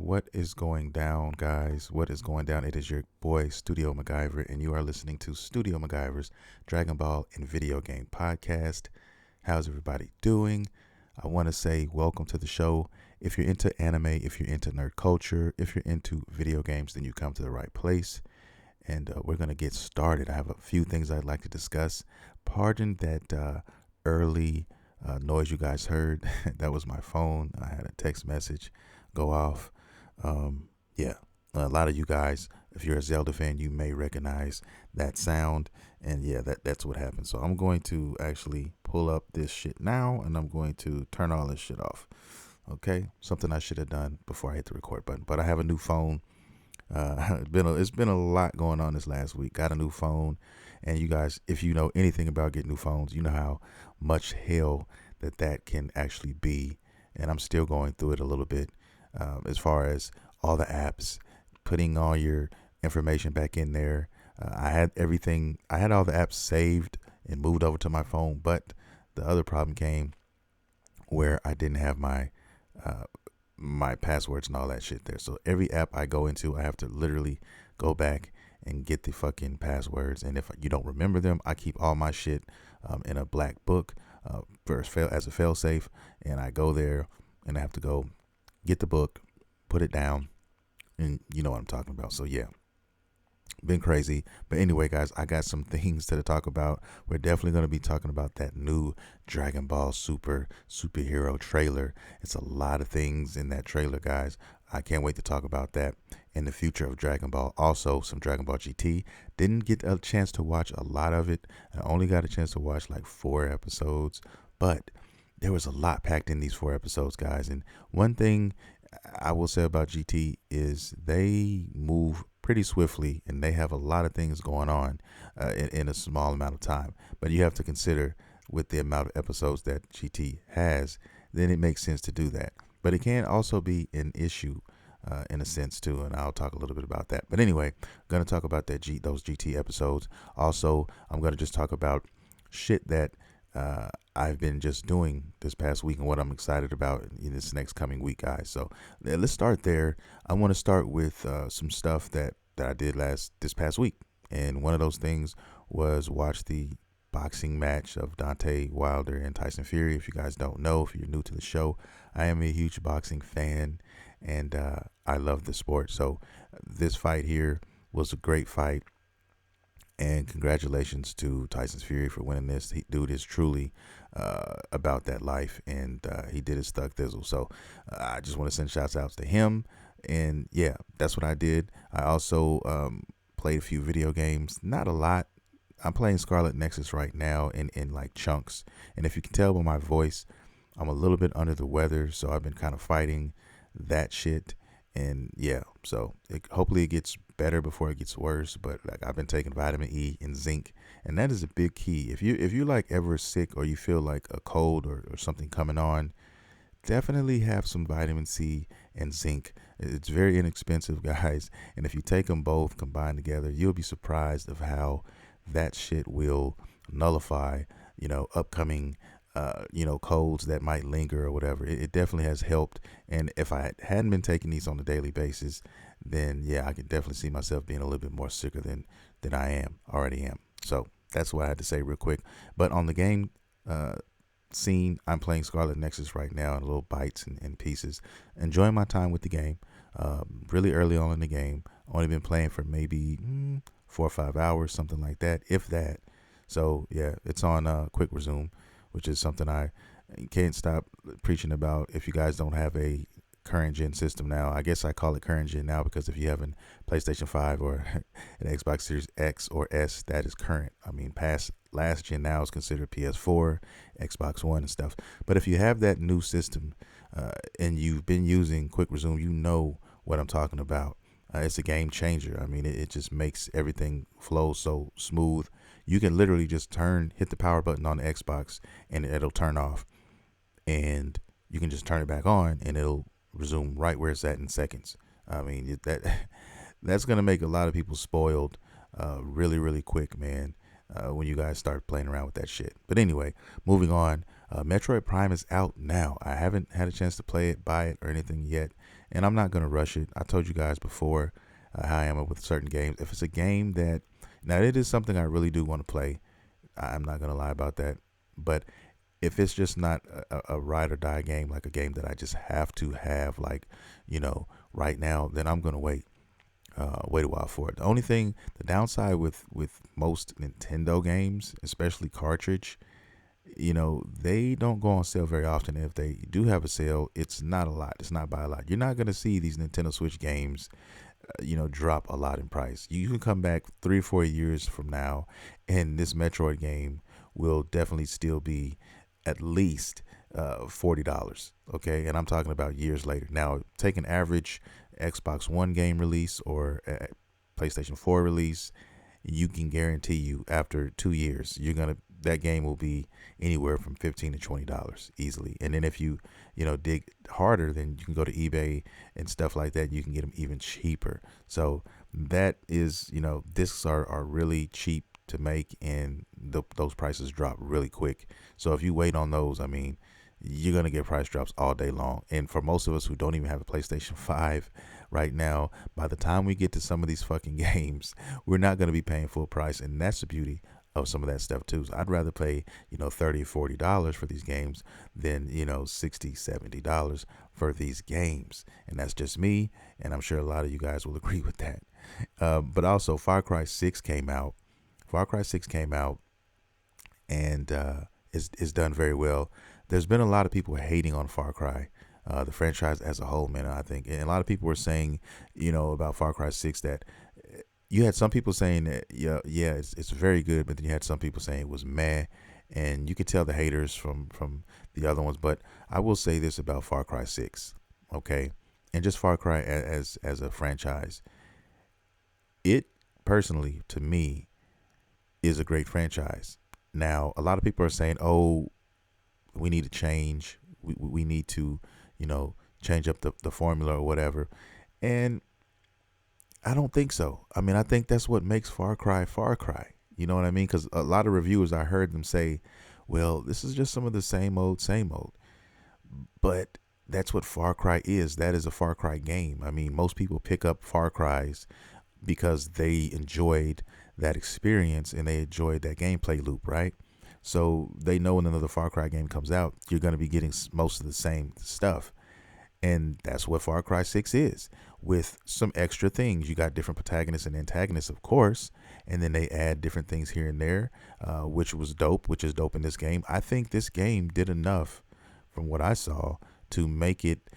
What is going down, guys? What is going down? It is your boy, Studio Maguyver, and you are listening to Studio Maguyver's Dragon Ball and Video Game Podcast. How's everybody doing? I want to say welcome to the show. If you're into anime, if you're into nerd culture, if you're into video games, then you come to the right place. And we're going to get started. I have a few things I'd like to discuss. Pardon that early noise you guys heard. That was my phone. I had a text message go off. Yeah, a lot of you guys, if you're a Zelda fan, you may recognize that sound. And yeah, that's what happened. So I'm going to actually pull up this shit now, and I'm going to turn all this shit off. Okay, something I should have done before I hit the record button. But I have a new phone. It's been a lot going on this last week. Got a new phone, and you guys, if you know anything about getting new phones, you know how much hell that can actually be. And I'm still going through it a little bit, as far as all the apps, putting all your information back in there. I had everything. I had all the apps saved and moved over to my phone, but the other problem came where I didn't have my passwords and all that shit there. So every app I go into, I have to literally go back and get the fucking passwords. And if you don't remember them, I keep all my shit in a black book as a fail safe. And I go there and I have to go get the book, put it down, and you know what I'm talking about. So yeah, been crazy. But anyway, guys, I got some things to talk about. We're definitely going to be talking about that new Dragon Ball superhero trailer. It's a lot of things in that trailer, guys. I can't wait to talk about that in the future of Dragon Ball. Also, some Dragon Ball GT. Didn't get a chance to watch a lot of it. I only got a chance to watch like 4 episodes, but there was a lot packed in these 4 episodes, guys. And one thing I will say about GT is they move pretty swiftly, and they have a lot of things going on in a small amount of time. But you have to consider, with the amount of episodes that GT has, then it makes sense to do that. But it can also be an issue in a sense too, and I'll talk a little bit about that. But anyway, I'm going to talk about those GT episodes. Also, I'm going to just talk about shit that I've been just doing this past week and what I'm excited about in this next coming week, guys. So let's start there. I want to start with some stuff that I did this past week. And one of those things was watch the boxing match of Dante Wilder and Tyson Fury. If you guys don't know, if you're new to the show, I am a huge boxing fan, and I love the sport. So this fight here was a great fight. And congratulations to Tyson Fury for winning this. Dude is truly about that life, and he did his thug thizzle. So I just want to send shouts outs to him. And yeah, that's what I did. I also played a few video games, not a lot. I'm playing Scarlet Nexus right now in like chunks. And if you can tell by my voice, I'm a little bit under the weather, so I've been kind of fighting that shit. And yeah, so hopefully it gets better before it gets worse. But like, I've been taking vitamin E and zinc, and that is a big key. If you like ever sick, or you feel like a cold or something coming on, definitely have some vitamin C and zinc. It's very inexpensive, guys. And if you take them both combined together, you'll be surprised of how that shit will nullify, upcoming colds that might linger or whatever. It definitely has helped. And if I hadn't been taking these on a daily basis, then yeah, I could definitely see myself being a little bit more sicker than I already am. So that's what I had to say real quick. But on the game scene, I'm playing Scarlet Nexus right now in little bites and pieces, enjoying my time with the game. Really early on in the game, only been playing for maybe 4 or 5 hours, something like that, if that. So yeah, it's on quick resume, which is something I can't stop preaching about. If you guys don't have a current gen system now, I guess I call it current gen now because if you have a PlayStation 5 or an Xbox Series X or S, that is current. I mean, past last gen now is considered PS4, Xbox One and stuff. But if you have that new system and you've been using quick resume, you know what I'm talking about. It's a game changer. I mean, it just makes everything flow so smooth. You can literally just hit the power button on the Xbox, and it'll turn off. And you can just turn it back on, and it'll resume right where it's at in seconds. I mean, that's going to make a lot of people spoiled really, really quick, man, when you guys start playing around with that shit. But anyway, moving on. Metroid Prime is out now. I haven't had a chance to play it, buy it, or anything yet. and I'm not gonna rush it. I told you guys before how I am with certain games. If it's a game that now it is something I really do want to play, I'm not gonna lie about that. But if it's just not a ride or die game, like a game that I just have to have, like, right now, then I'm gonna wait a while for it. The only thing, the downside with most Nintendo games, especially cartridge, they don't go on sale very often. If they do have a sale, it's not a lot. It's not by a lot. You're not gonna see these Nintendo Switch games drop a lot in price. You can come back 3 or 4 years from now, and this Metroid game will definitely still be at least $40. Okay, and I'm talking about years later. Now, take an average Xbox One game release or a PlayStation 4 release. You can guarantee you after 2 years, that game will be anywhere from $15 to $20 easily. And then if you dig harder, then you can go to eBay and stuff like that. You can get them even cheaper. So that is, discs are really cheap to make, and those prices drop really quick. So if you wait on those, I mean, you're going to get price drops all day long. And for most of us who don't even have a PlayStation 5 right now, by the time we get to some of these fucking games, we're not going to be paying full price. And that's the beauty of some of that stuff too. So I'd rather pay, $30, $40 for these games than, $60, $70 for these games. And that's just me. And I'm sure a lot of you guys will agree with that. But also Far Cry 6 came out. Far Cry 6 came out and is done very well. There's been a lot of people hating on Far Cry, the franchise as a whole, man. I think, and a lot of people were saying, about Far Cry 6 that you had some people saying that, it's very good, but then you had some people saying it was meh, and you could tell the haters from the other ones. But I will say this about Far Cry 6, okay, and just Far Cry as a franchise. It personally, to me, is a great franchise. Now, a lot of people are saying, "Oh, we need to change. We need to, change up the formula or whatever." And I don't think so. I mean, I think that's what makes Far Cry Far Cry. You know what I mean? Because a lot of reviewers, I heard them say, "Well, this is just some of the same old, same old." But that's what Far Cry is. That is a Far Cry game. I mean, most people pick up Far Cries because they enjoyed that experience and they enjoyed that gameplay loop, right? So they know when another Far Cry game comes out, you're going to be getting most of the same stuff. And that's what Far Cry 6 is, with some extra things. You got different protagonists and antagonists, of course, and then they add different things here and there, which is dope in this game. I think this game did enough, from what I saw, to make it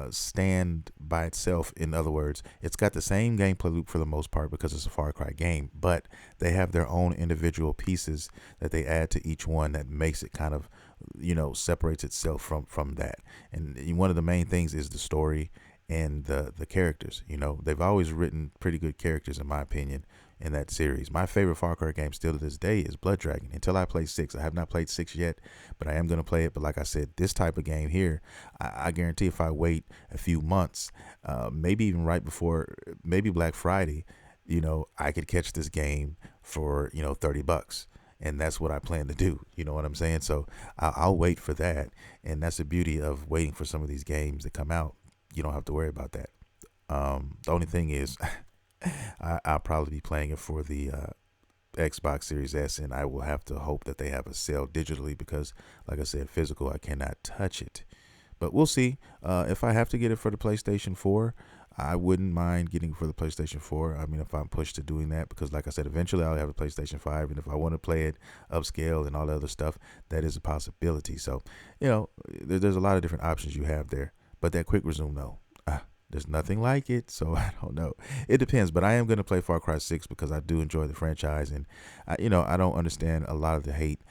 stand by itself. In other words, it's got the same gameplay loop for the most part because it's a Far Cry game, but they have their own individual pieces that they add to each one that makes it kind of, separates itself from that. And one of the main things is the story and the characters. They've always written pretty good characters, in my opinion, in that series. My favorite Far Cry game still to this day is Blood Dragon. Until I play 6, I have not played 6 yet, but I am going to play it. But like I said, this type of game here, I guarantee if I wait a few months, maybe even right before, maybe Black Friday, I could catch this game for, $30. And that's what I plan to do. You know what I'm saying? So I'll wait for that. And that's the beauty of waiting for some of these games to come out. You don't have to worry about that. The only thing is, I'll probably be playing it for the Xbox Series S, and I will have to hope that they have a sale digitally because, like I said, physical, I cannot touch it. But we'll see. If I have to get it for the PlayStation 4, I wouldn't mind getting it for the PlayStation 4. I mean, if I'm pushed to doing that, because like I said, eventually I'll have a PlayStation 5, and if I want to play it upscale and all the other stuff, that is a possibility. So, there's a lot of different options you have there. But that quick resume, though, there's nothing like it, so I don't know. It depends, but I am going to play Far Cry 6 because I do enjoy the franchise, and I don't understand a lot of the hate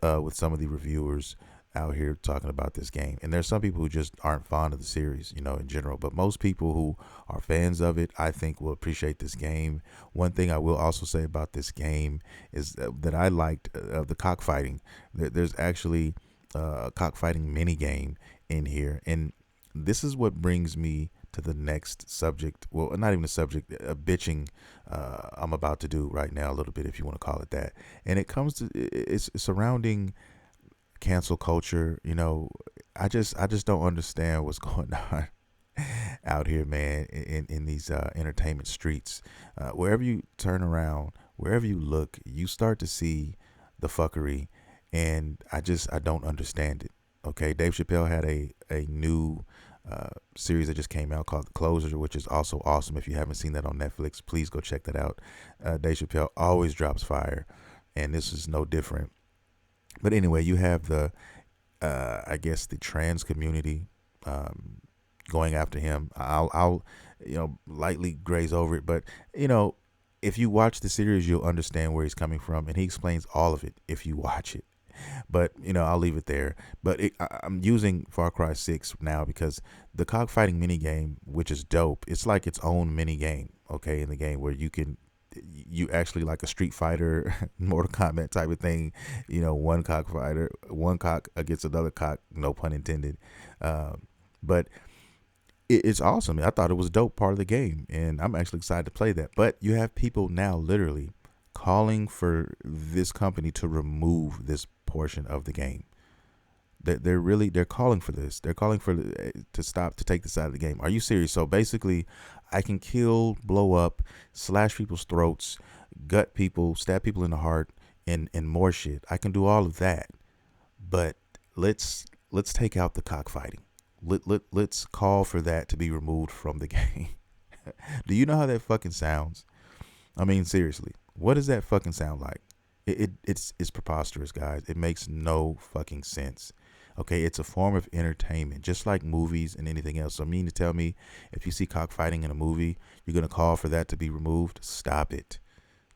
with some of the reviewers out here talking about this game. And there's some people who just aren't fond of the series, in general. But most people who are fans of it, I think, will appreciate this game. One thing I will also say about this game is that I liked the cockfighting. There's actually a cockfighting mini game in here, and this is what brings me to the next subject. Well, not even a subject, a bitching I'm about to do right now, a little bit, if you want to call it that. And it comes to, it's surrounding cancel culture. I just don't understand what's going on. out here, man, in these entertainment streets. Wherever you turn around, wherever you look, you start to see the fuckery, and I don't understand it. Okay, Dave Chappelle had a new series that just came out called The Closer, which is also awesome. If you haven't seen that on Netflix, please go check that out. Dave Chappelle always drops fire, and this is no different. But anyway, you have the I guess the trans community going after him. I'll lightly graze over it, but if you watch the series, you'll understand where he's coming from, and he explains all of it if you watch it. But I'll leave it there. But I'm using Far Cry 6 now because the cockfighting mini game, which is dope, it's like its own mini game. Okay, in the game where you actually like a Street Fighter, Mortal Kombat type of thing. One cockfighter, one cock against another cock. No pun intended. But it's awesome. I thought it was a dope part of the game, and I'm actually excited to play that. But you have people now literally calling for this company to remove this portion of the game. They're calling for this. They're calling for to take this out of the game. Are you serious? So basically, I can kill, blow up, slash people's throats, gut people, stab people in the heart, and more shit. I can do all of that, but let's take out the cockfighting. Let's call for that to be removed from the game. Do you know how that fucking sounds? I mean, seriously, what does that fucking sound like? It's preposterous, guys. It makes no fucking sense. Okay, it's a form of entertainment, just like movies and anything else. So, mean to tell me, if you see cockfighting in a movie, you're gonna call for that to be removed? Stop it.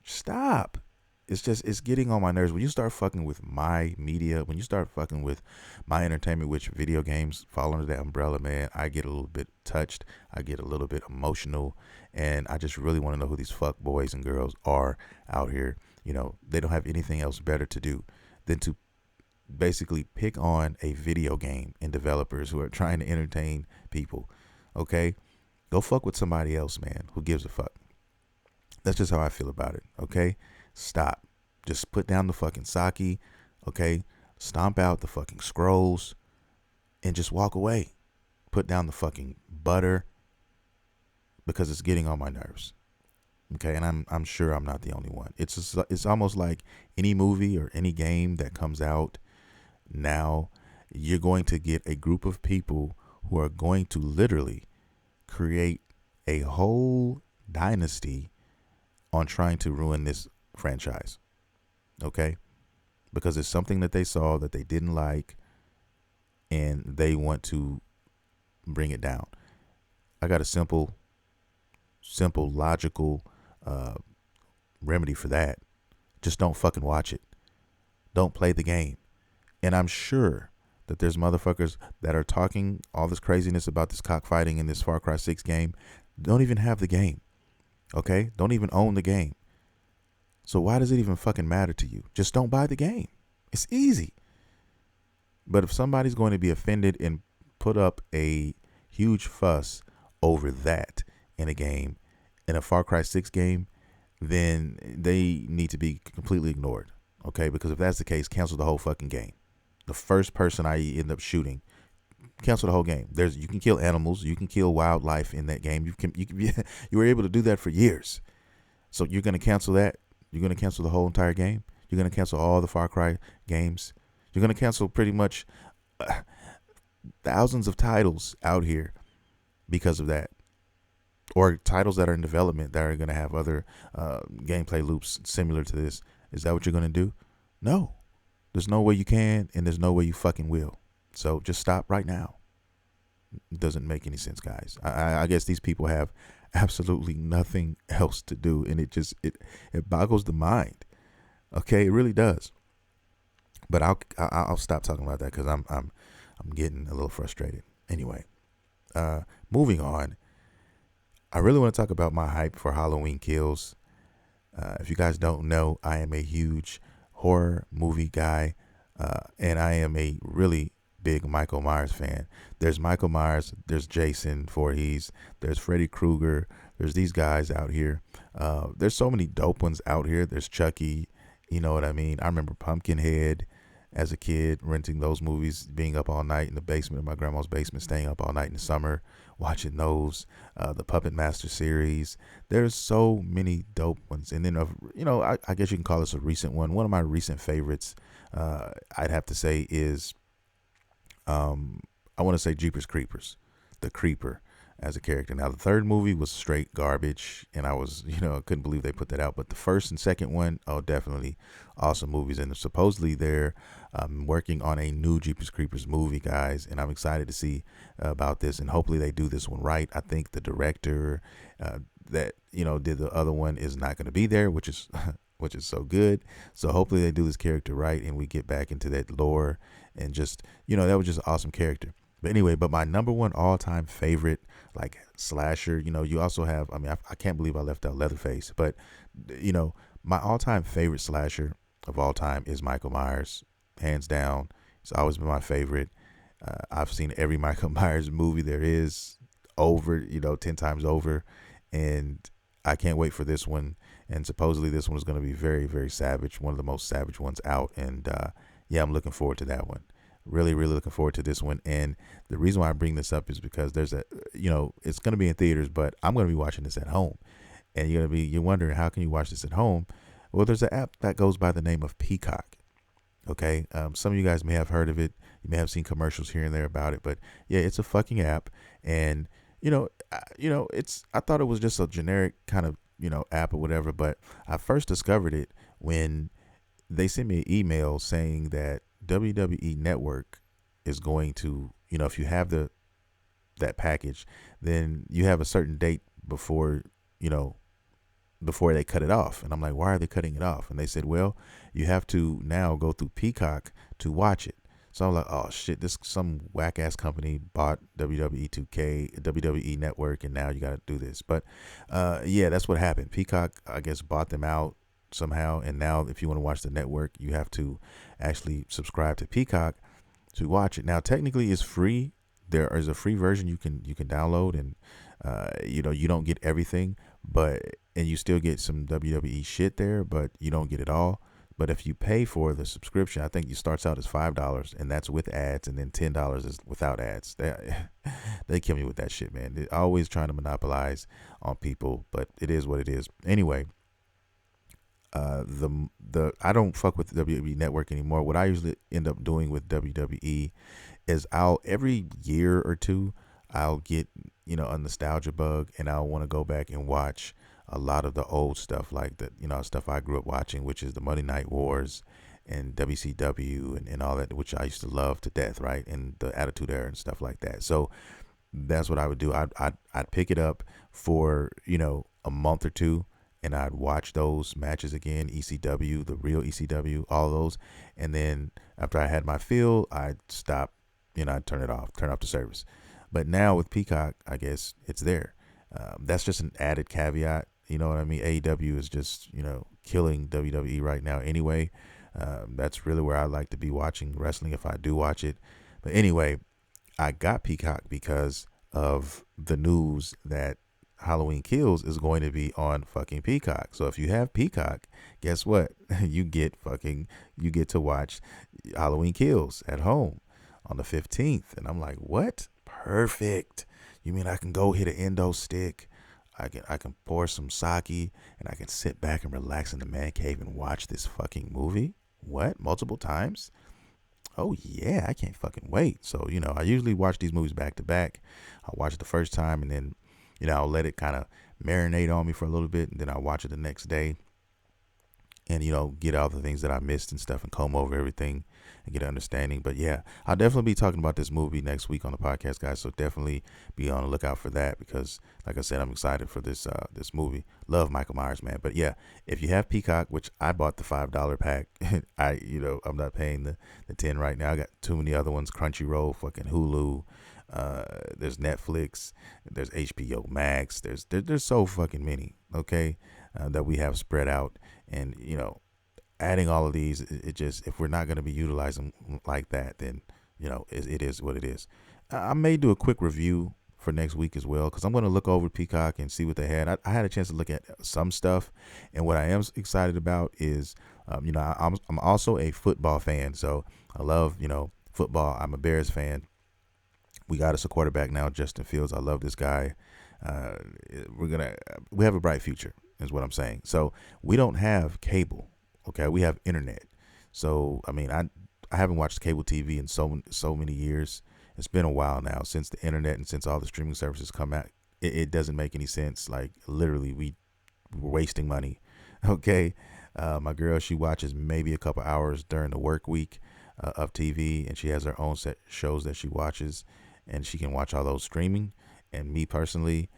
Stop. It's getting on my nerves. When you start fucking with my media, when you start fucking with my entertainment, which video games fall under that umbrella, man, I get a little bit touched. I get a little bit emotional, and I just really want to know who these fuck boys and girls are out here. They don't have anything else better to do than to basically pick on a video game and developers who are trying to entertain people. Okay? Go fuck with somebody else, man. Who gives a fuck? That's just how I feel about it. Okay? Stop. Just put down the fucking sake. Okay? Stomp out the fucking scrolls and just walk away. Put down the fucking butter because it's getting on my nerves. Okay, and I'm sure I'm not the only one. It's almost like any movie or any game that comes out now, you're going to get a group of people who are going to literally create a whole dynasty on trying to ruin this franchise. Okay? Because it's something that they saw that they didn't like, and they want to bring it down. I got a simple, logical remedy for that. Just don't fucking watch it. Don't play the game. And I'm sure that there's motherfuckers that are talking all this craziness about this cockfighting in this Far Cry 6 game. Don't even have the game. Okay? Don't even own the game. So why does it even fucking matter to you? Just don't buy the game. It's easy. But if somebody's going to be offended and put up a huge fuss over that in a game, in a Far Cry 6 game, then they need to be completely ignored. Okay? Because if that's the case, cancel the whole fucking game. The first person I end up shooting, cancel the whole game. You can kill animals, you can kill wildlife in that game. You were able to do that for years. So you're gonna cancel that? You're gonna cancel the whole entire game? You're gonna cancel all the Far Cry games? You're gonna cancel pretty much thousands of titles out here because of that, or titles that are in development that are gonna have other gameplay loops similar to this. Is that what you're gonna do? No. There's no way you can, and there's no way you fucking will. So just stop right now. It doesn't make any sense, guys. I guess these people have absolutely nothing else to do, and it boggles the mind. Okay, it really does. But I'll stop talking about that because I'm getting a little frustrated. Anyway, moving on. I really want to talk about my hype for Halloween Kills. If you guys don't know, I am a huge horror movie guy, and I am a really big Michael Myers fan. There's Michael Myers, there's Jason Voorhees, there's Freddy Krueger, there's these guys out here. There's so many dope ones out here. There's Chucky, you know what I mean? I remember Pumpkinhead. as a kid, renting those movies, being up all night in the basement of my grandma's basement, staying up all night in the summer, watching those, the Puppet Master series. There's so many dope ones. And then, I guess you can call this a recent one. One of my recent favorites, I'd have to say is, I want to say Jeepers Creepers, the Creeper as a character. Now, the third movie was straight garbage, and I was, I couldn't believe they put that out. But the first and second one, oh, definitely awesome movies. And supposedly they're working on a new Jeepers Creepers movie, guys, and I'm excited to see about this. And hopefully they do this one right. I think the director that did the other one is not going to be there, which is which is so good. So hopefully they do this character right, and we get back into that lore, and just that was just an awesome character. But anyway, my number one all-time favorite, like, slasher, you also have, I can't believe I left out Leatherface, but, my all-time favorite slasher of all time is Michael Myers, hands down. It's always been my favorite. I've seen every Michael Myers movie there is over, 10 times over, and I can't wait for this one. And supposedly this one is going to be very, very savage, one of the most savage ones out, and yeah, I'm looking forward to that one. Really, really looking forward to this one. And the reason why I bring this up is because there's it's going to be in theaters, but I'm going to be watching this at home. And you're wondering, how can you watch this at home? Well, there's an app that goes by the name of Peacock. Okay. Some of you guys may have heard of it. You may have seen commercials here and there about it, but yeah, it's a fucking app. And, I thought it was just a generic kind of, app or whatever, but I first discovered it when they sent me an email saying that WWE Network is going to, if you have that package, then you have a certain date before they cut it off. And I'm like, why are they cutting it off? And they said, well, you have to now go through Peacock to watch it. So I'm like, oh shit, this some whack ass company bought WWE 2K, WWE Network, and now you got to do this. But yeah, that's what happened. Peacock, I guess, bought them out somehow, and now if you want to watch the network, you have to actually subscribe to Peacock to watch it. Now, technically, it's free. There is a free version you can download, and you don't get everything, and you still get some WWE shit there, but you don't get it all. But if you pay for the subscription, I think it starts out as $5, and that's with ads, and then $10 is without ads. They kill me with that shit, man. They're always trying to monopolize on people, but it is what it is. Anyway, I don't fuck with the WWE Network anymore. What I usually end up doing with WWE is every year or two I'll get a nostalgia bug, and I'll want to go back and watch a lot of the old stuff, like the stuff I grew up watching, which is the Monday Night Wars and WCW and all that, which I used to love to death, right? And the Attitude Era and stuff like that. So that's what I would do. I'd pick it up for a month or two, and I'd watch those matches again, ECW, the real ECW, all those. And then after I had my fill, I'd stop, I'd turn off the service. But now with Peacock, I guess it's there. That's just an added caveat. You know what I mean? AEW is just, killing WWE right now anyway. That's really where I like to be watching wrestling if I do watch it. But anyway, I got Peacock because of the news that Halloween Kills is going to be on fucking Peacock. So if you have Peacock, guess what? You get to watch Halloween Kills at home on the 15th. And I'm like, what? Perfect. You mean I can go hit an endo stick? I can pour some sake, and I can sit back and relax in the man cave and watch this fucking movie? What? Multiple times? Oh yeah, I can't fucking wait. So, I usually watch these movies back to back. I'll watch it the first time, and then, I'll let it kind of marinate on me for a little bit, and then I'll watch it the next day and, get all the things that I missed and stuff and comb over everything and get an understanding. But yeah, I'll definitely be talking about this movie next week on the podcast, guys. So definitely be on the lookout for that, because like I said, I'm excited for this movie. Love Michael Myers, man. But yeah, if you have Peacock, which I bought the $5 pack, I'm not paying the 10 right now. I got too many other ones, Crunchyroll, fucking Hulu. There's Netflix, there's HBO Max, there's so fucking many, okay, that we have spread out. And adding all of these, it just, if we're not going to be utilizing like that, then it is what it is. I may do a quick review for next week as well, because I'm going to look over Peacock and see what they had. I had a chance to look at some stuff, and what I am excited about is I'm also a football fan, so I love football. I'm a Bears fan. We got us a quarterback now, Justin Fields. I love this guy. Uh, we have a bright future, is what I'm saying. So we don't have cable, okay? We have internet. So I mean, I haven't watched cable TV in so many years. It's been a while now since the internet and since all the streaming services come out. It doesn't make any sense. Like literally, we're wasting money. Okay, my girl, she watches maybe a couple hours during the work week of TV, and she has her own set shows that she watches, and she can watch all those streaming. And me personally,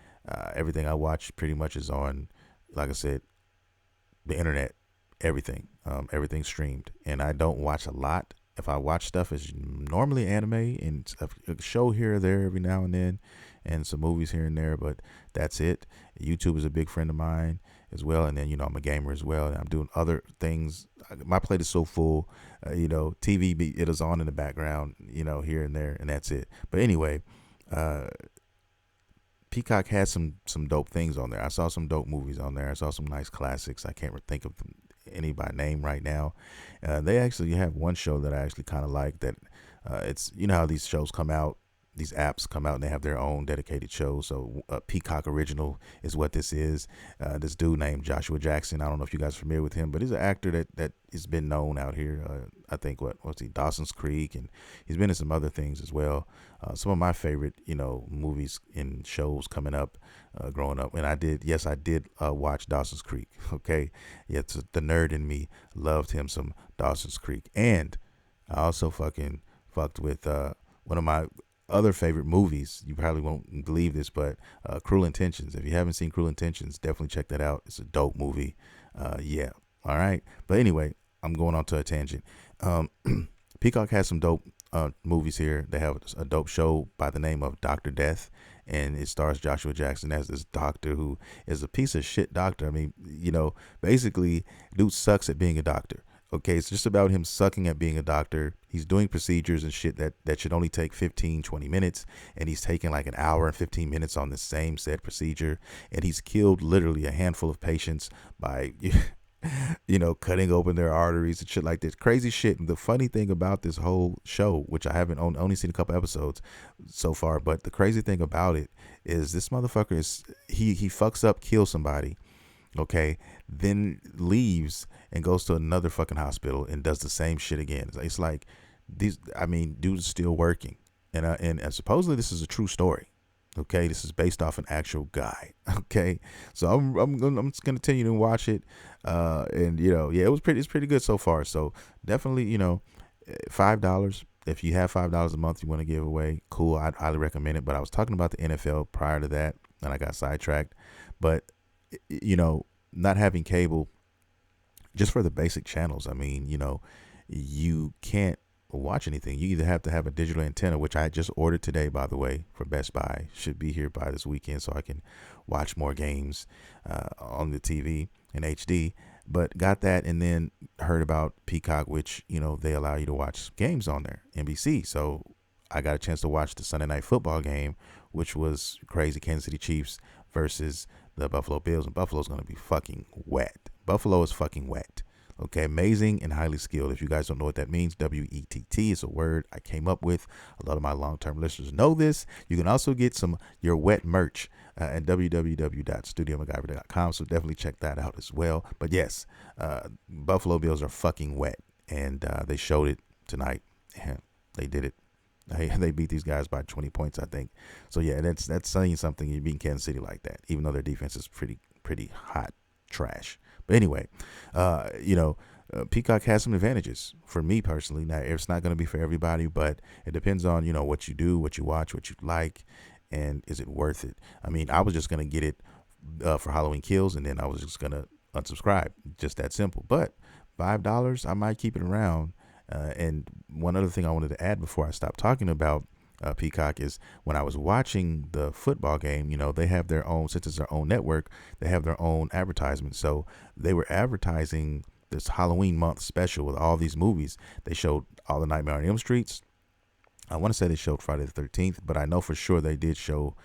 everything I watch pretty much is on, like I said, the internet. Everything streamed, and I don't watch a lot. If I watch stuff, it's normally anime and a show here or there every now and then, and some movies here and there. But that's it. YouTube is a big friend of mine as well, and then I'm a gamer as well, and I'm doing other things. My plate is so full. TV it is on in the background, here and there, and that's it. But anyway, Peacock has some dope things on there. I saw some dope movies on there. I saw some nice classics. I can't think of any by name right now. They actually have one show that I actually kind of like. That it's how these shows come out. These apps come out and they have their own dedicated shows. So Peacock Original is what this is. This dude named Joshua Jackson. I don't know if you guys are familiar with him, but he's an actor that has been known out here. I think what's he? Dawson's Creek, and he's been in some other things as well. Some of my favorite movies and shows coming up, growing up. And I did watch Dawson's Creek. Okay, yeah, the nerd in me loved him some Dawson's Creek, and I also fucked with one of my other favorite movies. You probably won't believe this, but Cruel Intentions. If you haven't seen Cruel Intentions, definitely check that out. It's a dope movie. Yeah. All right. But anyway, I'm going on to a tangent. Peacock has some dope movies here. They have a dope show by the name of Dr. Death, and it stars Joshua Jackson as this doctor who is a piece of shit doctor. I mean, basically, dude sucks at being a doctor. Okay, it's just about him sucking at being a doctor. He's doing procedures and shit that should only take 15, 20 minutes. And he's taking like an hour and 15 minutes on the same said procedure. And he's killed literally a handful of patients by, cutting open their arteries and shit like this. Crazy shit. And the funny thing about this whole show, which I haven't only seen a couple episodes so far, but the crazy thing about it is this motherfucker he fucks up, kills somebody. Okay, then leaves and goes to another fucking hospital and does the same shit again. It's like dude's still working, and supposedly this is a true story. Okay, this is based off an actual guy. Okay, so I'm just gonna continue to watch it, and it's pretty good so far. So definitely, $5. If you have $5 a month you want to give away, cool. I'd highly recommend it. But I was talking about the NFL prior to that, and I got sidetracked. But not having cable, just for the basic channels, I mean, you can't watch anything. You either have to have a digital antenna, which I just ordered today, by the way, for Best Buy. Should be here by this weekend so I can watch more games on the TV in HD. But got that, and then heard about Peacock, which, they allow you to watch games on there, NBC. So I got a chance to watch the Sunday Night Football game, which was crazy. Kansas City Chiefs versus the Buffalo Bills, and Buffalo's going to be fucking wet. Buffalo is fucking wet. Okay, amazing and highly skilled. If you guys don't know what that means, WETT is a word I came up with. A lot of my long-term listeners know this. You can also get your wet merch at www.studiomaguyver.com, so definitely check that out as well. But yes, Buffalo Bills are fucking wet, and they showed it tonight. They did it. They beat these guys by 20 points, I think. So yeah, that's saying something. You beat Kansas City like that, even though their defense is pretty hot trash. But anyway, Peacock has some advantages for me personally. Now, it's not going to be for everybody, but it depends on what you do, what you watch, what you like, and is it worth it? I mean, I was just going to get it for Halloween Kills, and then I was just going to unsubscribe. Just that simple. But $5, I might keep it around. And one other thing I wanted to add before I stop talking about Peacock is when I was watching the football game, they have their own, since it's their own network, they have their own advertisements. So they were advertising this Halloween month special with all these movies. They showed all the Nightmare on Elm Streets. I want to say they showed Friday the 13th, but I know for sure they did show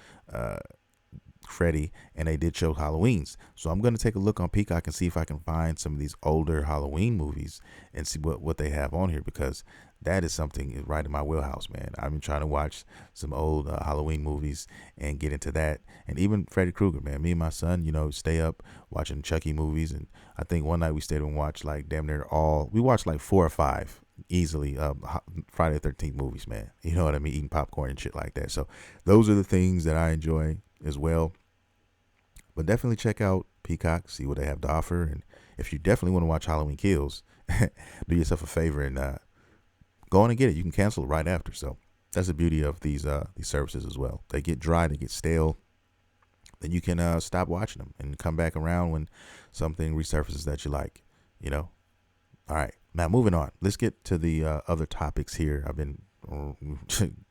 Freddy, and they did show Halloweens. So I'm going to take a look on Peacock and see if I can find some of these older Halloween movies and see what they have on here, because that is something right in my wheelhouse, man. I've been trying to watch some old Halloween movies and get into that. And even Freddy Krueger, man. Me and my son, stay up watching Chucky movies. And I think one night we stayed and watched like damn near we watched like 4 or 5 easily Friday the 13th movies, man. You know what I mean? Eating popcorn and shit like that. So those are the things that I enjoy as well. But definitely check out Peacock, see what they have to offer. And if you definitely want to watch Halloween Kills, do yourself a favor and go on and get it. You can cancel it right after. So that's the beauty of these services as well. They get dry, they get stale. Then you can stop watching them and come back around when something resurfaces that you like, All right. Now, moving on. Let's get to the other topics here. I've been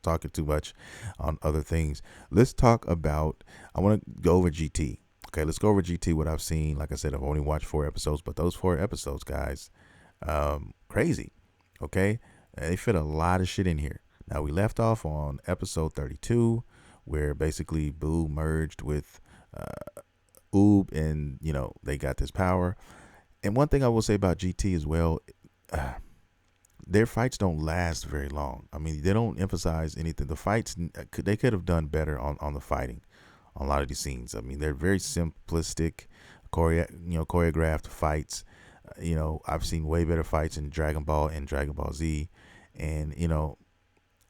talking too much on other things. Let's talk about, I want to go over GT. Okay, let's go over GT, what I've seen. Like I said, I've only watched 4 episodes, but those 4 episodes, guys, crazy. Okay, they fit a lot of shit in here. Now, we left off on episode 32, where basically Boo merged with Oob, and, they got this power. And one thing I will say about GT as well, their fights don't last very long. I mean, they don't emphasize anything. The fights, they could have done better on the fighting on a lot of these scenes. I mean, they're very simplistic, choreographed fights. I've seen way better fights in Dragon Ball and Dragon Ball Z, and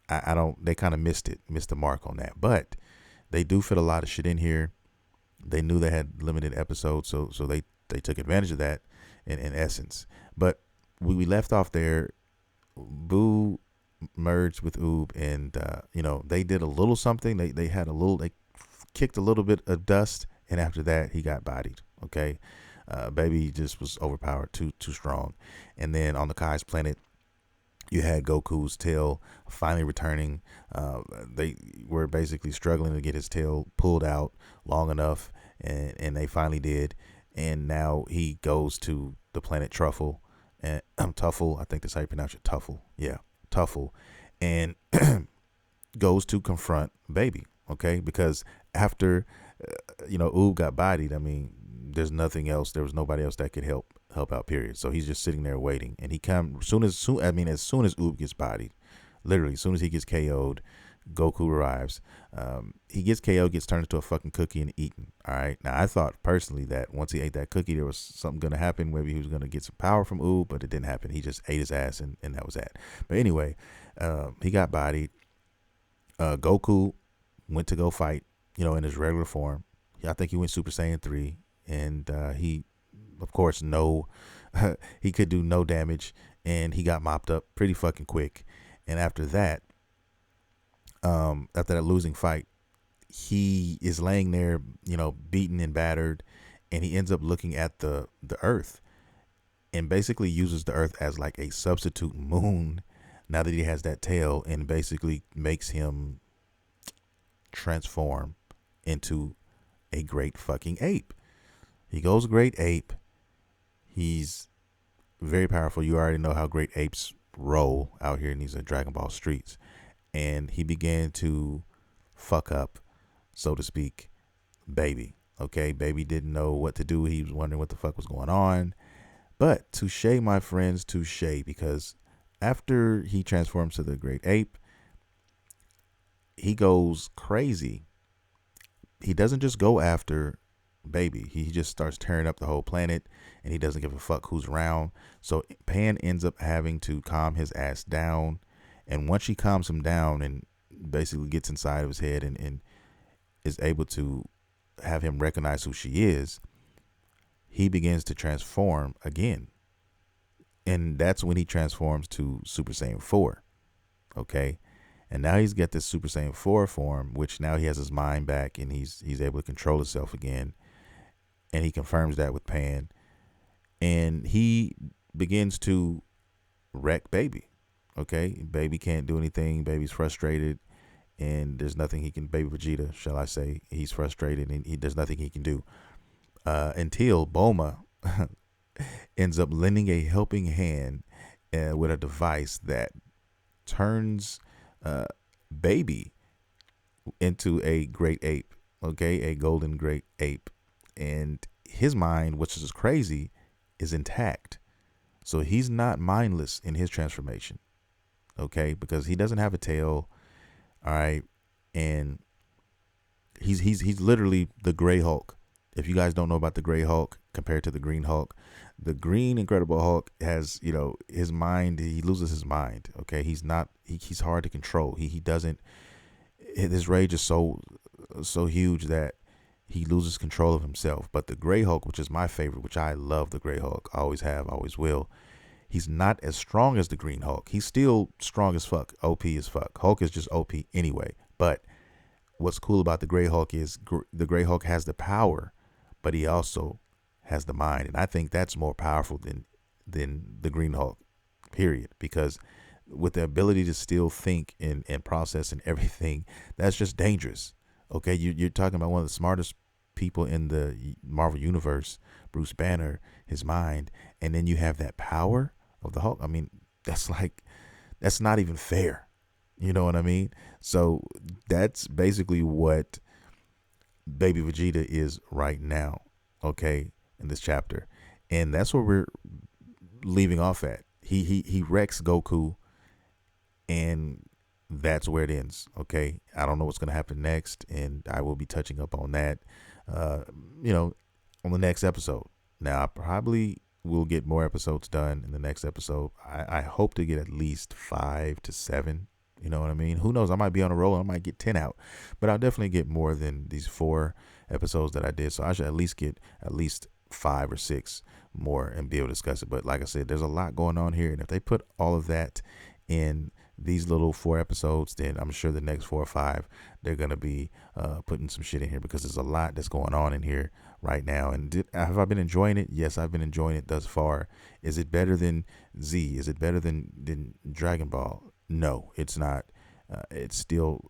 I don't. They kind of missed the mark on that. But they do fit a lot of shit in here. They knew they had limited episodes, so they took advantage of that in essence. But we left off there. Boo merged with Oob, and they did a little something. They kicked a little bit of dust, and after that he got bodied. Okay, baby just was overpowered, too strong. And then on the Kai's planet, you had Goku's tail finally returning. They were basically struggling to get his tail pulled out long enough, and they finally did. And now he goes to the planet Truffle, and Tuffle, I think that's how you pronounce it, Tuffle. Yeah, Tuffle, and goes to confront Baby. Okay, because after Oob got bodied, I mean, there's nothing else. There was nobody else that could help out. Period. So he's just sitting there waiting, and he as soon as Oob gets bodied, literally as soon as he gets KO'd, Goku arrives. He gets KO'd, gets turned into a fucking cookie and eaten. All right. Now I thought personally that once he ate that cookie, there was something gonna happen. Maybe he was gonna get some power from Oob, but it didn't happen. He just ate his ass, and that was that. But anyway, he got bodied. Goku went to go fight, in his regular form. I think he went Super Saiyan 3, and he, of course, he could do no damage, and he got mopped up pretty fucking quick. And after that losing fight, he is laying there, beaten and battered, and he ends up looking at the Earth, and basically uses the Earth as like a substitute moon now that he has that tail, and basically makes him transform into a great fucking ape. He goes great ape. He's very powerful. You already know how great apes roll out here in these Dragon Ball streets. And he began to fuck up, so to speak, Baby. Okay, Baby didn't know what to do. He was wondering what the fuck was going on. But touche, my friends, touche, because after he transforms to the great ape, he goes crazy. He doesn't just go after Baby. He just starts tearing up the whole planet, and he doesn't give a fuck who's around. So Pan ends up having to calm his ass down. And once she calms him down and basically gets inside of his head and is able to have him recognize who she is, he begins to transform again. And that's when he transforms to Super Saiyan 4. Okay. And now he's got this Super Saiyan 4 form, which now he has his mind back, and he's able to control himself again. And he confirms that with Pan. And he begins to wreck Baby. Okay, Baby can't do anything. Baby's frustrated, and there's nothing he can. Baby Vegeta, shall I say? He's frustrated, and there's nothing he can do until Bulma ends up lending a helping hand with a device that turns Baby into a great ape. okay, a golden great ape, and his mind, which is crazy, is intact. So he's not mindless in his transformation, okay, because he doesn't have a tail, all right, and he's literally the Gray Hulk. If you guys don't know about the Gray Hulk compared to the Green Hulk, the Green Incredible Hulk has, his mind. He loses his mind. Okay, he's not. He's hard to control. He doesn't. His rage is so huge that he loses control of himself. But the Gray Hulk, which is my favorite, which I love, the Gray Hulk, I always have, always will. He's not as strong as the Green Hulk. He's still strong as fuck, OP as fuck. Hulk is just OP anyway. But what's cool about the Gray Hulk is the Gray Hulk has the power, but he also has the mind, and I think that's more powerful than the Green Hulk, period. Because with the ability to still think and process and everything, that's just dangerous. Okay, you're talking about one of the smartest people in the Marvel universe, Bruce Banner, his mind, and then you have that power of the Hulk. I mean, that's not even fair. You know what I mean? So that's basically what Baby Vegeta is right now, okay, in this chapter. And that's where we're leaving off at. He wrecks Goku, and that's where it ends, okay? I don't know what's going to happen next, and I will be touching up on that, uh, on the next episode. Now, I probably will get more episodes done in the next episode. I hope to get at least 5 to 7. You know what I mean? Who knows? I might be on a roll. I might get 10 out, but I'll definitely get more than these 4 episodes that I did. So I should at least get at least 5 or 6 more and be able to discuss it. But like I said, there's a lot going on here. And if they put all of that in these little 4 episodes, then I'm sure the next 4 or 5, they're going to be putting some shit in here, because there's a lot that's going on in here right now. And have I been enjoying it? Yes, I've been enjoying it thus far. Is it better than Z? Is it better than Dragon Ball? No, it's not. It's still,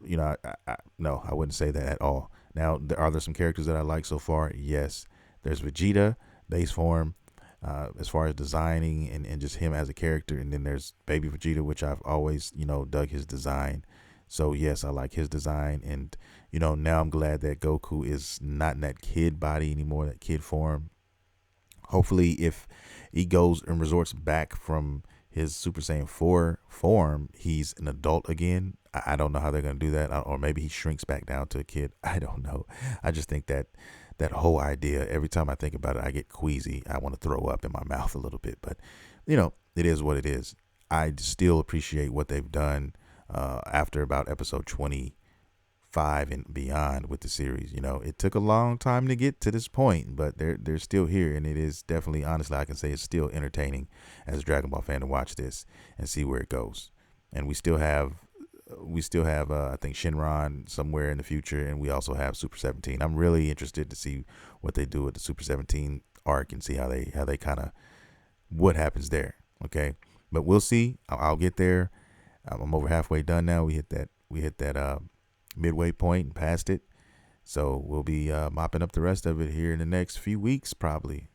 no, I wouldn't say that at all. Now, are there some characters that I like so far? Yes. There's Vegeta, base form, as far as designing and just him as a character. And then there's Baby Vegeta, which I've always, dug his design. So, yes, I like his design. And, now I'm glad that Goku is not in that kid body anymore, that kid form. Hopefully, if he goes and resorts back from his Super Saiyan 4 form, he's an adult again. I don't know how they're going to do that. Or maybe he shrinks back down to a kid. I don't know. I just think that whole idea, every time I think about it, I get queasy. I want to throw up in my mouth a little bit. But, it is what it is. I still appreciate what they've done after about episode 25 and beyond with the series. It took a long time to get to this point, but they're still here, and it is definitely, honestly, I can say it's still entertaining as a Dragon Ball fan to watch this and see where it goes. And we still have I think Shinron somewhere in the future, and we also have Super 17. I'm really interested to see what they do with the Super 17 arc and see how they kind of, what happens there. Okay, but we'll see. I'll get there. I'm over halfway done now. We hit that midway point and passed it, so we'll be mopping up the rest of it here in the next few weeks, probably.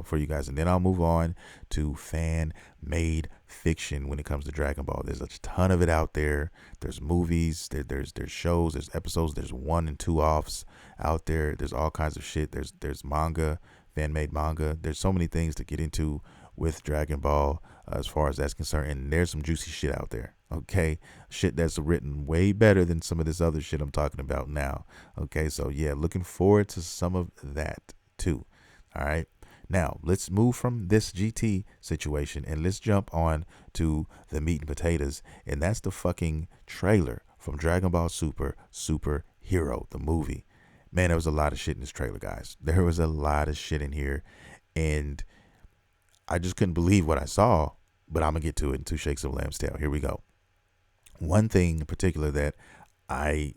For you guys, and then I'll move on to fan-made fiction when it comes to Dragon Ball. There's a ton of it out there. There's movies, there's shows, there's episodes, there's 1 and 2 offs out there. There's all kinds of shit. There's manga, fan-made manga. There's so many things to get into with Dragon Ball as far as that's concerned, and there's some juicy shit out there. Okay, shit that's written way better than some of this other shit I'm talking about now. Okay, so yeah, looking forward to some of that too. All right. Now, let's move from this GT situation and let's jump on to the meat and potatoes. And that's the fucking trailer from Dragon Ball Super Hero, the movie. Man, there was a lot of shit in this trailer, guys. There was a lot of shit in here. And I just couldn't believe what I saw. But I'm going to get to it in 2 shakes of a lamb's tail. Here we go. One thing in particular that I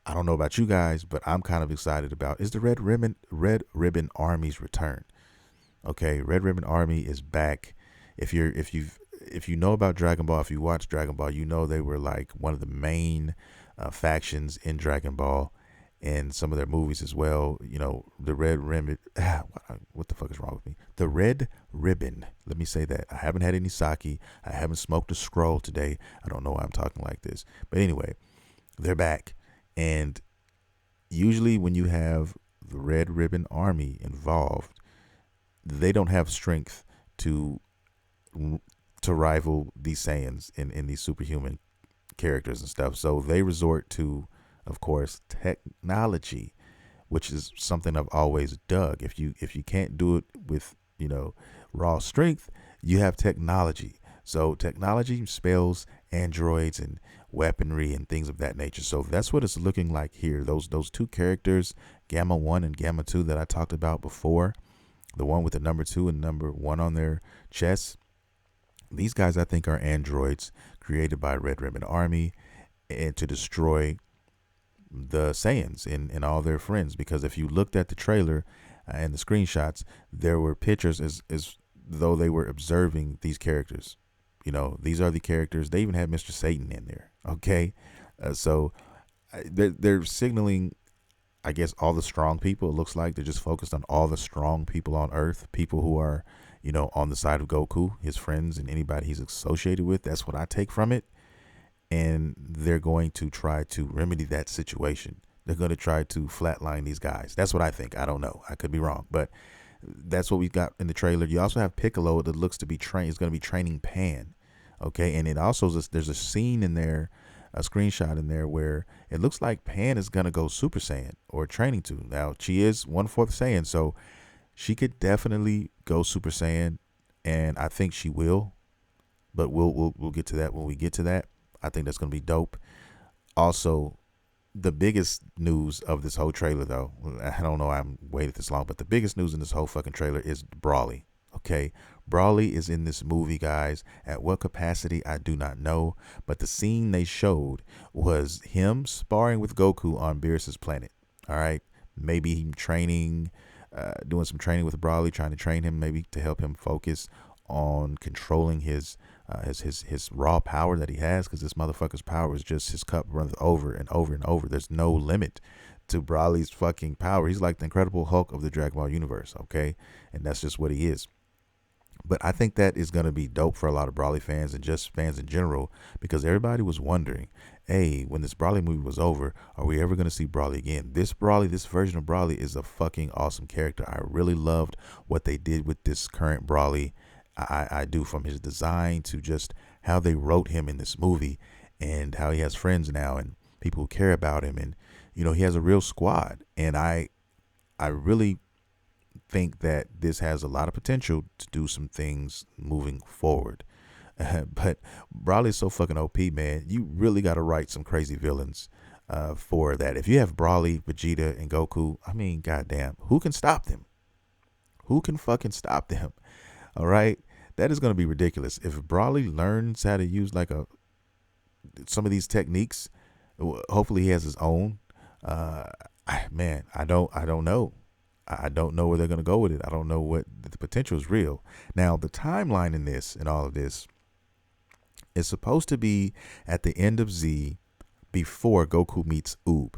don't know about you guys, but I'm kind of excited about is the Red Ribbon Army's return. Okay, Red Ribbon Army is back. If you know about Dragon Ball, if you watch Dragon Ball, you know they were like one of the main factions in Dragon Ball and some of their movies as well. The Red Ribbon. What the fuck is wrong with me? The Red Ribbon. Let me say that. I haven't had any sake. I haven't smoked a scroll today. I don't know why I'm talking like this. But anyway, they're back. And Usually, when you have the Red Ribbon Army involved, they don't have strength to to rival these Saiyans in these superhuman characters and stuff. So they resort to, of course, technology, which is something I've always dug. If you can't do it with raw strength, you have technology. So technology spells androids and weaponry and things of that nature. So that's what it's looking like here. Those two characters, Gamma 1 and Gamma 2 that I talked about before, the one with the number 2 and number 1 on their chest. These guys I think are androids created by Red Ribbon Army and to destroy the Saiyans and all their friends. Because if you looked at the trailer and the screenshots, there were pictures as though they were observing these characters. These are the characters. They even have Mr. Satan in there. Okay, so they're signaling, I guess, all the strong people. It looks like they're just focused on all the strong people on Earth, people who are, on the side of Goku, his friends, and anybody he's associated with. That's what I take from it. And they're going to try to remedy that situation. They're going to try to flatline these guys. That's what I think. I don't know. I could be wrong, but that's what we got in the trailer. You also have Piccolo that looks to be trained. He's going to be training Pan. Okay, and it also there's a scene in there, a screenshot in there where it looks like Pan is going to go Super Saiyan or training to. Now she is 1/4 Saiyan, so she could definitely go Super Saiyan, and I think she will. But we'll get to that when we get to that. I think that's going to be dope. Also, the biggest news of this whole trailer, though, I don't know I'm waited this long, but the biggest news in this whole fucking trailer is Brawly. Okay, Brawly is in this movie, guys. At what capacity, I do not know. But the scene they showed was him sparring with Goku on Beerus's planet. All right, maybe him training, doing some training with Brawly, trying to train him, maybe to help him focus on controlling his raw power that he has, because this motherfucker's power is just, his cup runs over and over and over. There's no limit to Brawly's fucking power. He's like the Incredible Hulk of the Dragon Ball universe, okay? And that's just what he is. But I think that is going to be dope for a lot of Brawly fans and just fans in general, because everybody was wondering, hey, when this Brawly movie was over, are we ever going to see Brawly again? This version of Brawly is a fucking awesome character. I really loved what they did with this current Brawly. I do, from his design to just how they wrote him in this movie, and how he has friends now and people who care about him, and he has a real squad. And I really think that this has a lot of potential to do some things moving forward. But Brawly's so fucking OP, man. You really got to write some crazy villains for that. If you have Brawly, Vegeta, and Goku, I mean, goddamn, who can stop them? Who can fucking stop them? All right, that is going to be ridiculous. If Brawly learns how to use some of these techniques, hopefully he has his own. Man, I don't know. I don't know where they're going to go with it. I don't know what the potential is real. Now, the timeline in this and all of this is supposed to be at the end of Z, before Goku meets Oob.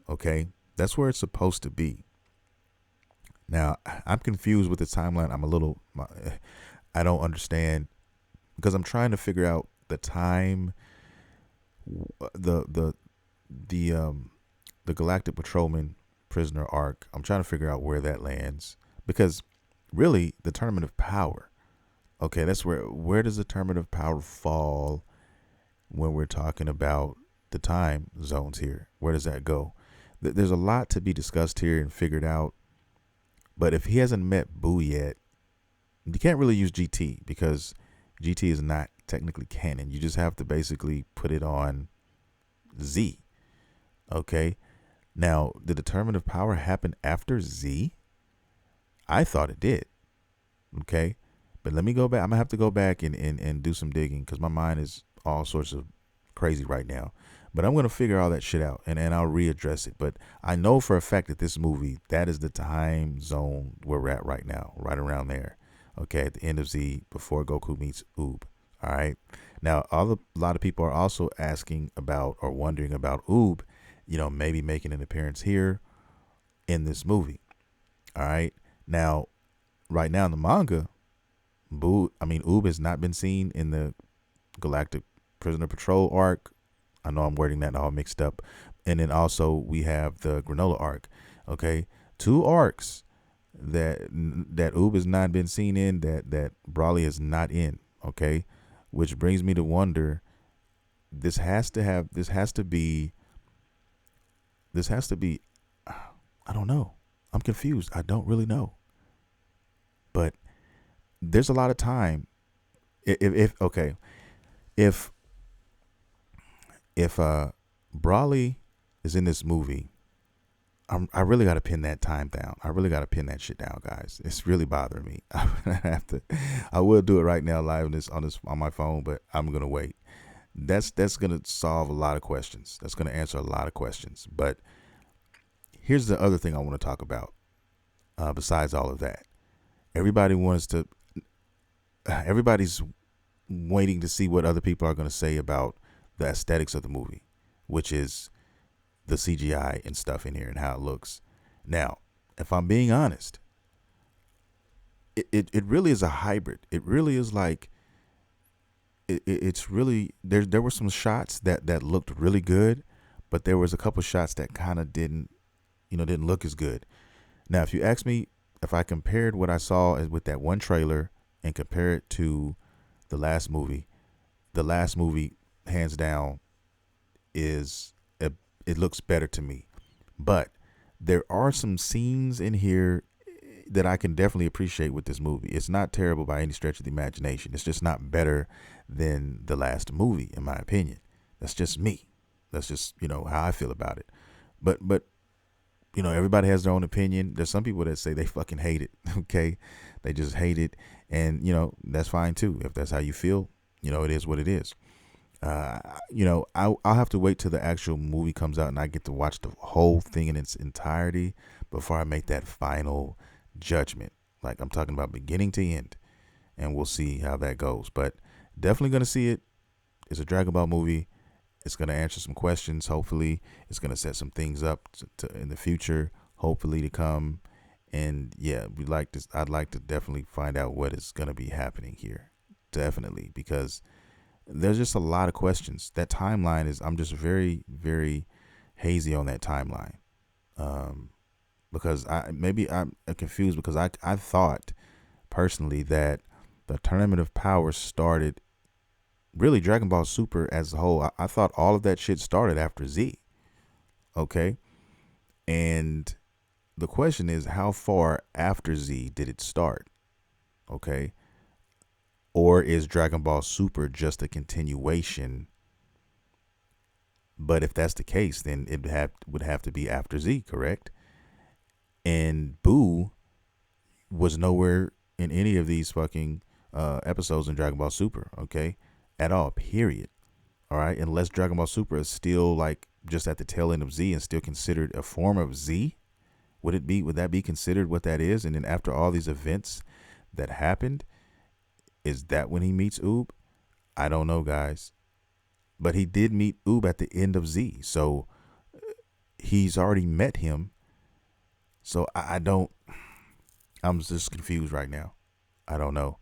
Okay, that's where it's supposed to be. Now, I'm confused with the timeline. I don't understand, because I'm trying to figure out the time, the Galactic Patrolman prisoner arc. I'm trying to figure out where that lands, because really the Tournament of Power. Okay, that's where does the Tournament of Power fall when we're talking about the time zones here? Where does that go? There's a lot to be discussed here and figured out. But if he hasn't met Boo yet, you can't really use GT, because GT is not technically canon. You just have to basically put it on Z. Okay. Now, did the Tournament of Power happen after Z? I thought it did. Okay. But let me go back. I'm going to have to go back and do some digging, because my mind is all sorts of crazy right now. But I'm going to figure all that shit out, and I'll readdress it. But I know for a fact that this movie, that is the time zone where we're at right now, right around there. Okay, at the end of Z, before Goku meets Oob. All right. Now, a lot of people are also asking about or wondering about Oob, maybe making an appearance here in this movie. All right. Now, right now in the manga, Oob has not been seen in the Galactic Prisoner Patrol arc. I know I'm wording that all mixed up. And then also we have the granola arc. Okay, two arcs that Oob has not been seen in, that Brawley is not in. Okay, which brings me to wonder. This has to be. I don't know. I'm confused. I don't really know. But there's a lot of time. If okay, if if Brawley is in this movie, I really got to pin that time down. I really got to pin that shit down, guys. It's really bothering me. I will do it right now live on my phone, but I'm gonna wait. That's gonna solve a lot of questions. That's gonna answer a lot of questions. But here's the other thing I want to talk about. Besides all of that, everybody wants to. Everybody's waiting to see what other people are going to say about the aesthetics of the movie, which is the CGI and stuff in here and how it looks. Now, if I'm being honest, it really is a hybrid. It really is like it's really there were some shots that looked really good, but there was a couple shots that kind of didn't look as good. Now, if you ask me if I compared what I saw with that one trailer and compare it to the last movie hands down it looks better to me. But there are some scenes in here that I can definitely appreciate with this movie. It's not terrible by any stretch of the imagination. It's just not better than the last movie, in my opinion. That's just me. That's just, how I feel about it. But everybody has their own opinion. There's some people that say they fucking hate it. Okay. They just hate it. And, that's fine too. If that's how you feel, it is what it is. I'll have to wait till the actual movie comes out and I get to watch the whole thing in its entirety before I make that final judgment. Like, I'm talking about beginning to end, and we'll see how that goes. But definitely going to see it. It's a Dragon Ball movie. It's going to answer some questions. Hopefully it's going to set some things up to in the future, hopefully to come. And yeah, I'd like to definitely find out what is going to be happening here. Definitely, because there's just a lot of questions. That timeline I'm just very, very hazy on that timeline. Because I'm confused because I thought personally that the Tournament of Power started, really Dragon Ball Super as a whole. I thought all of that shit started after Z. Okay. And the question is, how far after Z did it start? Okay. Or is Dragon Ball Super just a continuation? But if that's the case, then it would have to be after Z, correct? And Boo was nowhere in any of these fucking episodes in Dragon Ball Super, okay? At all, period. All right? Unless Dragon Ball Super is still like just at the tail end of Z and still considered a form of Z, would that be considered what that is? And then after all these events that happened, is that when he meets Oob? I don't know, guys. But he did meet Oob at the end of Z. So he's already met him. So I'm just confused right now. I don't know.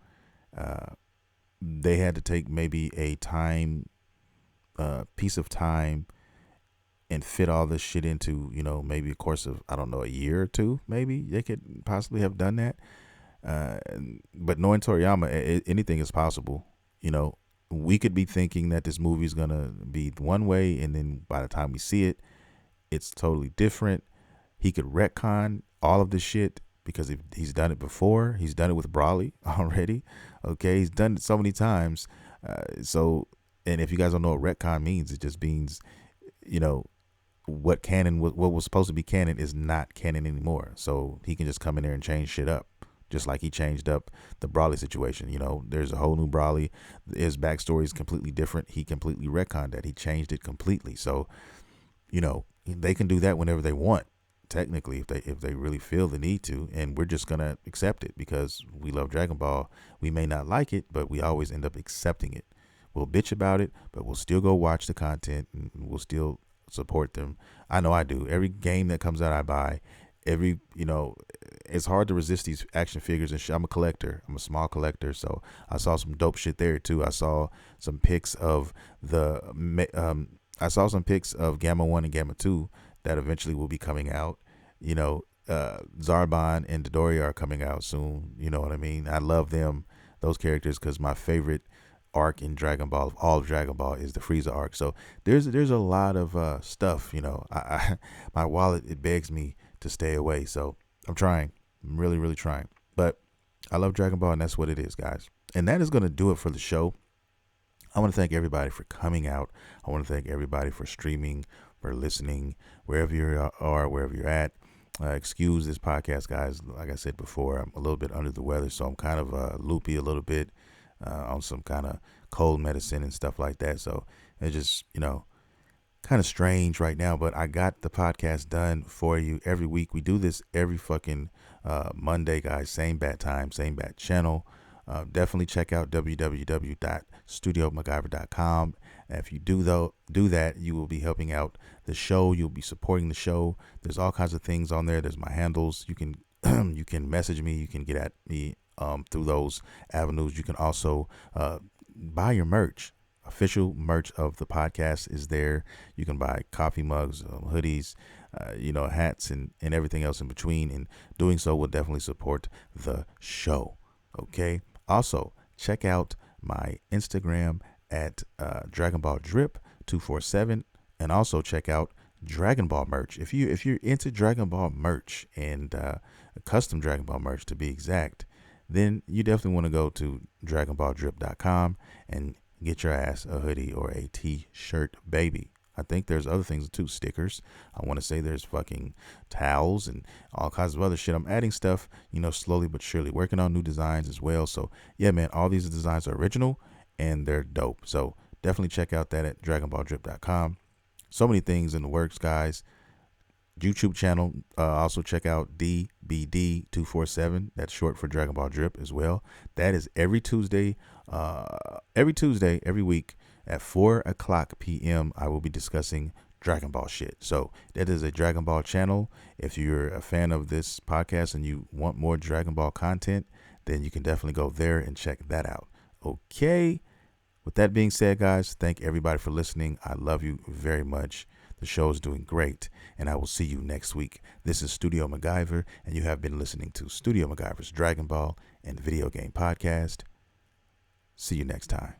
They had to take maybe a piece of time and fit all this shit into, maybe a course of, I don't know, a year or two. Maybe they could possibly have done that. But knowing Toriyama, anything is possible. We could be thinking that this movie is going to be one way, and then by the time we see it, it's totally different. He could retcon all of this shit because he's done it before. He's done it with Brawley already. Okay, he's done it so many times. And if you guys don't know what retcon means, it just means, what was supposed to be canon is not canon anymore. So he can just come in there and change shit up. Just like he changed up the Brawley situation. There's a whole new Brawley. His backstory is completely different. He completely retconned that. He changed it completely. So, they can do that whenever they want, technically, if they really feel the need to. And we're just going to accept it because we love Dragon Ball. We may not like it, but we always end up accepting it. We'll bitch about it, but we'll still go watch the content and we'll still support them. I know I do. Every game that comes out, I buy. It's hard to resist these action figures and shit. I'm a collector. I'm a small collector, so I saw some dope shit there too. I saw some pics of the I saw some pics of Gamma 1 and Gamma 2 that eventually will be coming out. You know, Zarbon and Dodoria are coming out soon. You know what I mean? I love them, those characters, because my favorite arc in Dragon Ball, of all of Dragon Ball, is the Frieza arc. So there's a lot of stuff. You know, my wallet, it begs me to stay away. So I'm trying. I'm really, really trying. But I love Dragon Ball, and that's what it is, guys. And that is going to do it for the show. I want to thank everybody for coming out. I want to thank everybody for streaming, for listening, wherever you are, wherever you're at. Excuse this podcast, guys. Like I said before, I'm a little bit under the weather, so I'm kind of loopy a little bit on some kind of cold medicine and stuff like that. So it's just, kind of strange right now, but I got the podcast done for you every week. We do this every fucking Monday, guys. Same bat time, same bat channel. Definitely check out www.studiomaguyver.com. And if you do that, you will be helping out the show. You'll be supporting the show. There's all kinds of things on there. There's my handles. You can you can message me. You can get at me through those avenues. You can also buy your merch. Official merch of the podcast is there. You can buy coffee mugs, hoodies, hats, and everything else in between. And doing so will definitely support the show. Okay. Also, check out my Instagram at Dragon Ball Drip 247, and also check out Dragon Ball merch. If you're into Dragon Ball merch and custom Dragon Ball merch to be exact, then you definitely want to go to DragonBallDrip.com and get your ass a hoodie or a t-shirt, baby. I think there's other things too, stickers. I want to say there's fucking towels and all kinds of other shit. I'm adding stuff, slowly but surely, working on new designs as well. So yeah, man, all these designs are original and they're dope. So definitely check out that at DragonBallDrip.com. So many things in the works, guys. YouTube channel. Also check out DBD247. That's short for Dragon Ball Drip as well. That is every Tuesday, every week at 4:00 p.m. I will be discussing Dragon Ball shit. So that is a Dragon Ball channel. If you're a fan of this podcast and you want more Dragon Ball content, then you can definitely go there and check that out. Okay. With that being said, guys, thank everybody for listening. I love you very much. The show is doing great, and I will see you next week. This is Studio Maguyver, and you have been listening to Studio Maguyver's Dragon Ball and Video Game Podcast. See you next time.